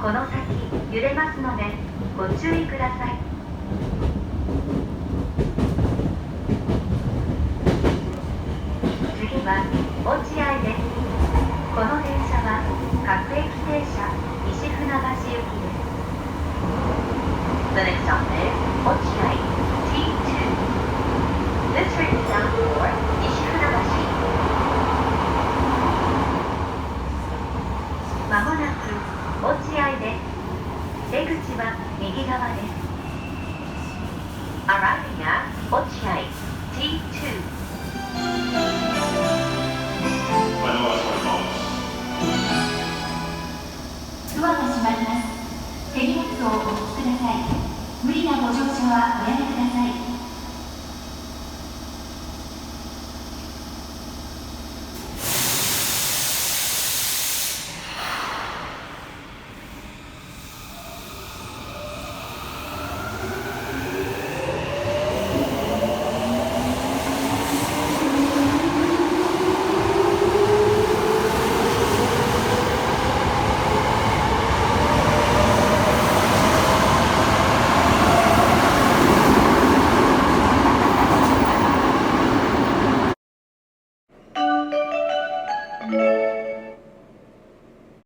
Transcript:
この先揺れますのでご注意ください。次は落合です。この電車は各駅停車西船橋行きです。The next stop is Ochiai T2. This train is bound for 西船橋。まもなく落合です。出口は右側です。Arriving at Ochiai T2. ドアが閉まります。手荷物をお引きください。無理なご乗車はおやめください。